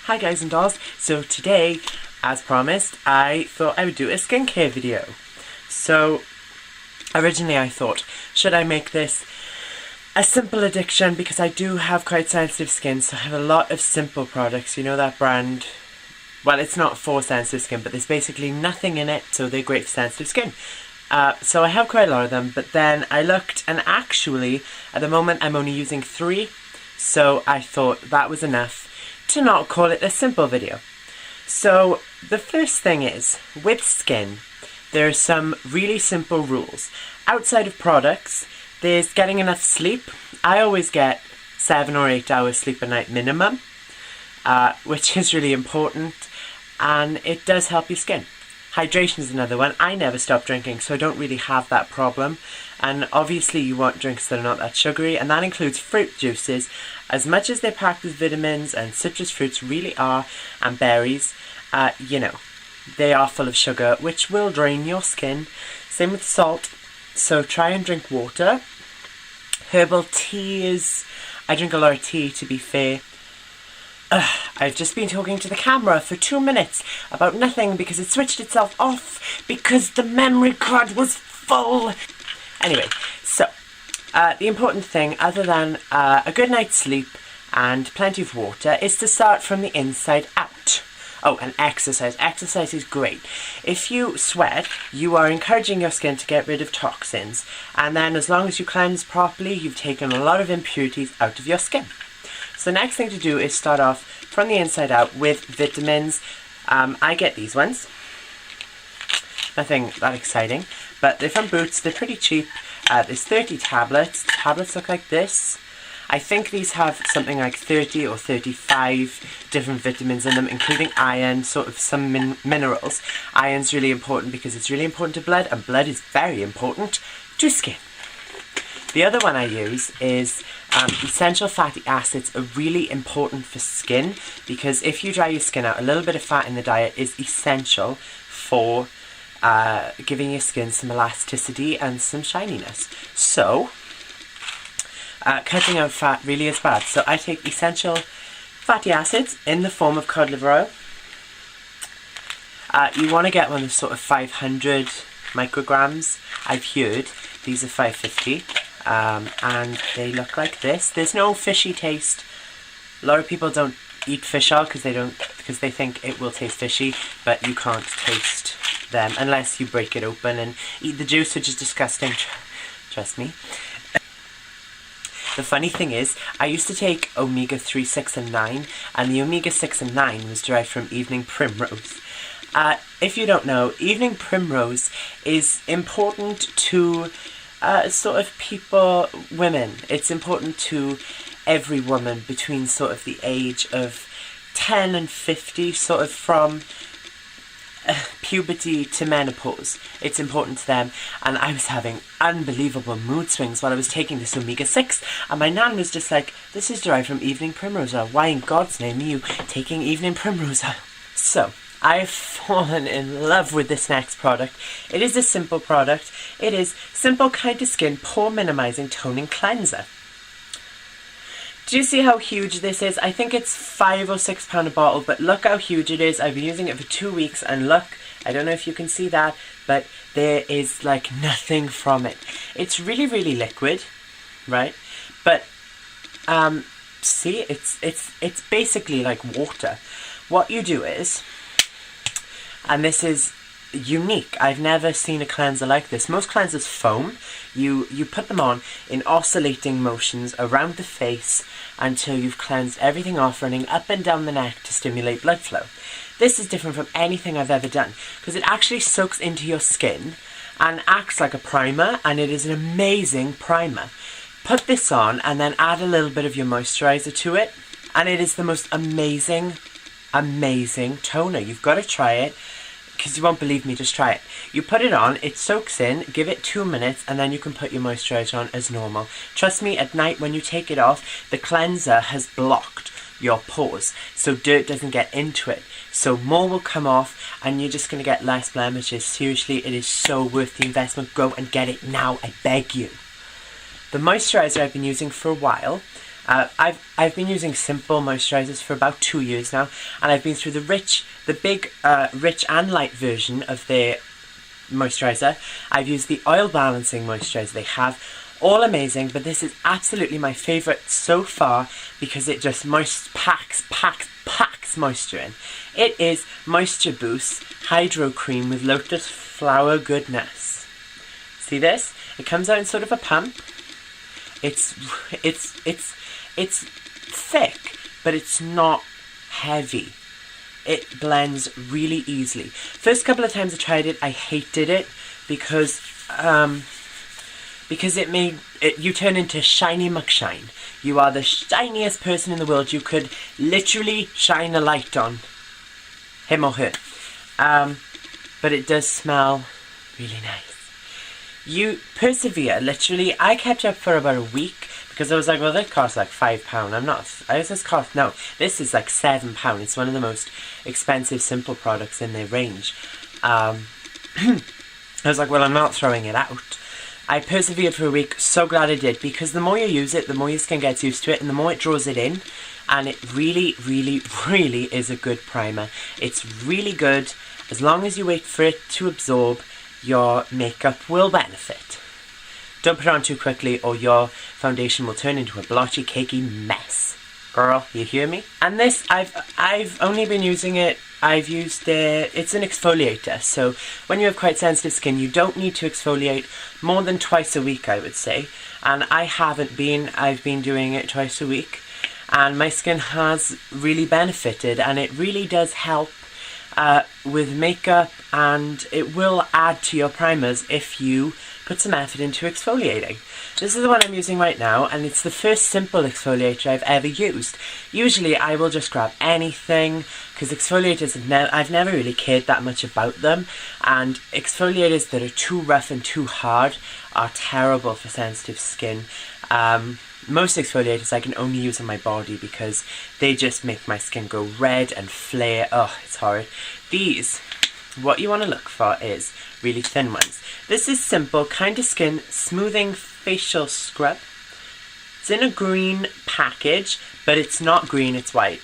Hi guys and dolls, so today, as promised, I thought I would do a skincare video. So, originally I thought, should I make this a simple addiction, because I do have quite sensitive skin, so I have a lot of simple products. You know that brand? Well, it's not for sensitive skin, but there's basically nothing in it, so they're great for sensitive skin. So I have quite a lot of them, but then I looked, and actually, at the moment I'm only using 3, so I thought that was enough to not call it a simple video. So the first thing is, with skin, there are some really simple rules. Outside of products, there's getting enough sleep. I always get 7 or 8 hours sleep a night minimum, which is really important, and it does help your skin. Hydration is another one. I never stop drinking, so I don't really have that problem. And obviously you want drinks that are not that sugary, and that includes fruit juices. As much as they're packed with vitamins, and citrus fruits really are, and berries, you know, they are full of sugar, which will drain your skin. Same with salt, so try and drink water. Herbal teas, I drink a lot of tea, to be fair. I've just been talking to the camera for 2 minutes about nothing because it switched itself off because the memory card was full. Anyway, so the important thing, other than a good night's sleep and plenty of water, is to start from the inside out. Oh, and exercise. Exercise is great. If you sweat, you are encouraging your skin to get rid of toxins, and then as long as you cleanse properly, you've taken a lot of impurities out of your skin. So the next thing to do is start off from the inside out with vitamins. I get these ones. Nothing that exciting, but they're from Boots. They're pretty cheap. There's 30 tablets. The tablets look like this. I think these have something like 30 or 35 different vitamins in them, including iron, sort of some minerals. Iron's really important because it's really important to blood, and blood is very important to skin. The other one I use is essential fatty acids are really important for skin, because if you dry your skin out, a little bit of fat in the diet is essential for giving your skin some elasticity and some shininess. So, cutting out fat really is bad. So I take essential fatty acids in the form of cod liver oil. You want to get one of sort of 500 micrograms. I've heard these are 550. And they look like this. There's no fishy taste. A lot of people don't eat fish oil because they think it will taste fishy, but you can't taste them unless you break it open and eat the juice, which is disgusting. Trust me. The funny thing is, I used to take omega-3, 6 and 9, and the omega-6 and 9 was derived from evening primrose. If you don't know, evening primrose is important to sort of people, women. It's important to every woman between sort of the age of 10 and 50, sort of from puberty to menopause. It's important to them, and I was having unbelievable mood swings while I was taking this omega-6, and my nan was just like, this is derived from evening primrose oil. Why in God's name are you taking evening primrose oil? So, I've fallen in love with this next product. It is a simple product. It is Simple Kind to Skin Pore Minimizing Toning Cleanser. Do you see how huge this is? I think it's £5 or £6 a bottle, but look how huge it is. I've been using it for 2 weeks, and look, I don't know if you can see that, but there is like nothing from it. It's really, really liquid, right? But see, it's basically like water. What you do is, and this is unique, I've never seen a cleanser like this. Most cleansers foam. You put them on in oscillating motions around the face until you've cleansed everything off, running up and down the neck to stimulate blood flow. This is different from anything I've ever done because it actually soaks into your skin and acts like a primer, and it is an amazing primer. Put this on and then add a little bit of your moisturizer to it, and it is the most amazing toner. You've got to try it, because you won't believe me, just try it. You put it on, it soaks in, give it 2 minutes, and then you can put your moisturizer on as normal. Trust me, at night when you take it off, the cleanser has blocked your pores, so dirt doesn't get into it. So more will come off, and you're just going to get less blemishes. Seriously, it is so worth the investment. Go and get it now, I beg you. The moisturizer I've been using for a while, I've been using simple moisturisers for about 2 years now, and I've been through the big rich and light version of their moisturiser. I've used the oil balancing moisturiser they have, all amazing, but this is absolutely my favourite so far because it just packs moisture in. It is Moisture Boost Hydro Cream with Lotus Flower Goodness. See this? It comes out in sort of a pump. It's thick, but it's not heavy. It blends really easily. First couple of times I tried it, I hated it because it made you turn into Shiny McShine. You are the shiniest person in the world. You could literally shine a light on him or her. But it does smell really nice. You persevere, literally. I kept up for about a week because I was like, well, this costs like £5. This is like £7. It's one of the most expensive simple products in their range. I was like, well, I'm not throwing it out. I persevered for a week, so glad I did, because the more you use it, the more your skin gets used to it, and the more it draws it in, and it really, really, really is a good primer. It's really good. As long as you wait for it to absorb, your makeup will benefit. Don't put it on too quickly, or your foundation will turn into a blotchy, cakey mess. Girl, you hear me? And this, I've only been using it. I've used it. It's an exfoliator, so when you have quite sensitive skin, you don't need to exfoliate more than twice a week, I would say. And I haven't been. I've been doing it twice a week, and my skin has really benefited, and it really does help with makeup, and it will add to your primers if you put some effort into exfoliating. This is the one I'm using right now, and it's the first simple exfoliator I've ever used. Usually I will just grab anything, because exfoliators, I've never really cared that much about them, and exfoliators that are too rough and too hard are terrible for sensitive skin. Most exfoliators I can only use on my body because they just make my skin go red and flare. Oh, it's horrid. These, what you want to look for is really thin ones. This is simple, kind of skin smoothing facial scrub. It's in a green package, but it's not green, it's white.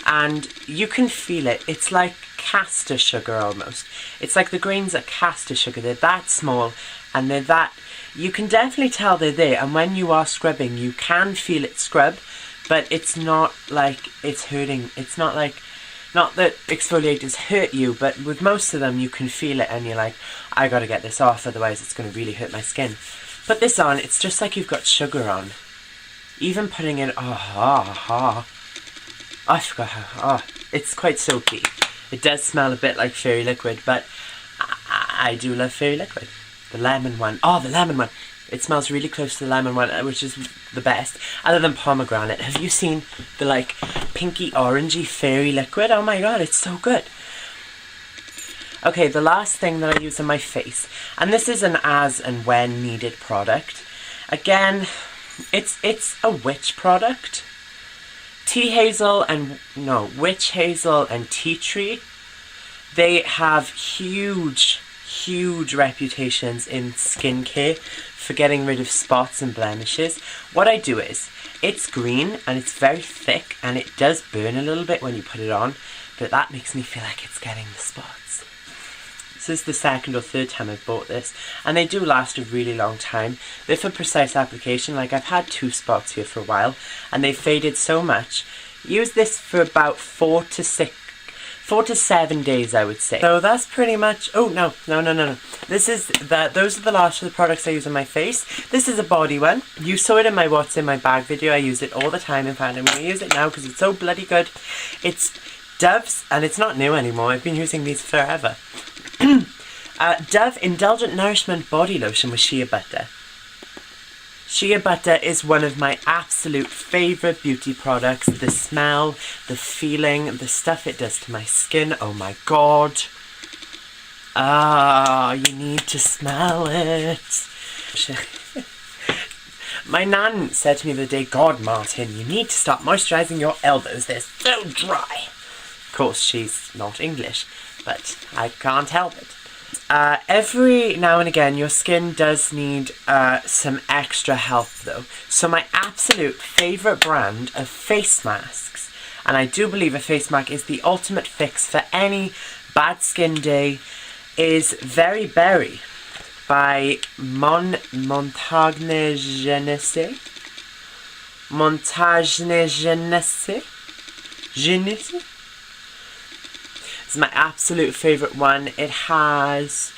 And you can feel it. It's like caster sugar almost. It's like the grains are caster sugar. They're that small, and they're that... You can definitely tell they're there, and when you are scrubbing, you can feel it scrub, but it's not like it's hurting. It's not like... Not that exfoliators hurt you, but with most of them you can feel it and you're like, I gotta get this off, otherwise it's going to really hurt my skin. Put this on, it's just like you've got sugar on. Even putting it, I forgot how, it's quite soapy. It does smell a bit like fairy liquid, but I do love fairy liquid. The lemon one, the lemon one. It smells really close to the lemon one, which is the best, other than pomegranate. Have you seen the, like, pinky orangey fairy liquid? Oh my god, it's so good. Okay, the last thing that I use on my face, and this is an as and when needed product. Again, it's a witch product. Witch hazel and tea tree, they have huge reputations in skincare for getting rid of spots and blemishes. What I do is, it's green and it's very thick and it does burn a little bit when you put it on, but that makes me feel like it's getting the spots. This is the second or third time I've bought this, and they do last a really long time. They're for precise application. Like, I've had 2 spots here for a while and they've faded so much. Use this for about 4 to 7 days, I would say. So that's pretty much... Oh, no. Those are the last of the products I use on my face. This is a body one. You saw it in my What's in My Bag video. I use it all the time. In fact, I'm going to use it now because it's so bloody good. It's Dove's, and it's not new anymore. I've been using these forever. Dove Indulgent Nourishment Body Lotion with shea butter. Shea butter is one of my absolute favourite beauty products. The smell, the feeling, the stuff it does to my skin. Oh my god. You need to smell it. My nan said to me the other day, God, Martin, you need to stop moisturising your elbows. They're so dry. Of course, she's not English, but I can't help it. every now and again your skin does need some extra help though. So my absolute favourite brand of face masks, and I do believe a face mask is the ultimate fix for any bad skin day, is Very Berry by Montagne Genesee. It's my absolute favourite one. It has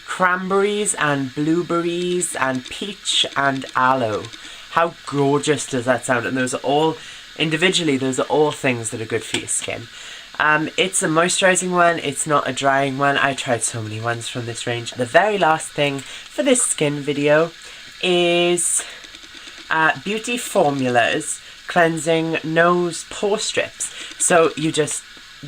cranberries and blueberries and peach and aloe. How gorgeous does that sound? And those are all, individually, those are all things that are good for your skin. It's a moisturising one, it's not a drying one. I tried so many ones from this range. The very last thing for this skin video is Beauty Formula's Cleansing Nose Pore Strips. So you just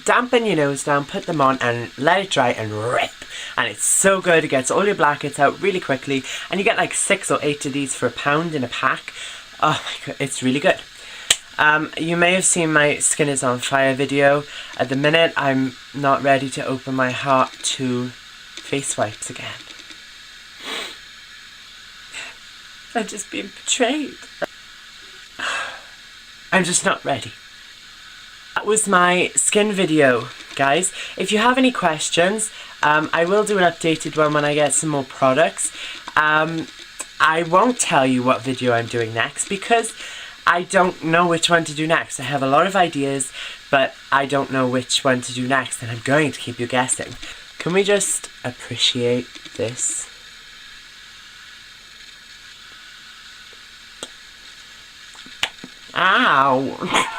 dampen your nose down, put them on and let it dry and rip. And it's so good, it gets all your blackheads out really quickly. And you get like 6 or 8 of these for £1 in a pack. Oh my god, it's really good. You may have seen my skin is on fire video. At the minute, I'm not ready to open my heart to face wipes again. I've just been betrayed. I'm just not ready. That was my skin video, guys. If you have any questions, I will do an updated one when I get some more products. I won't tell you what video I'm doing next because I don't know which one to do next. I have a lot of ideas, but I don't know which one to do next, and I'm going to keep you guessing. Can we just appreciate this? Ow!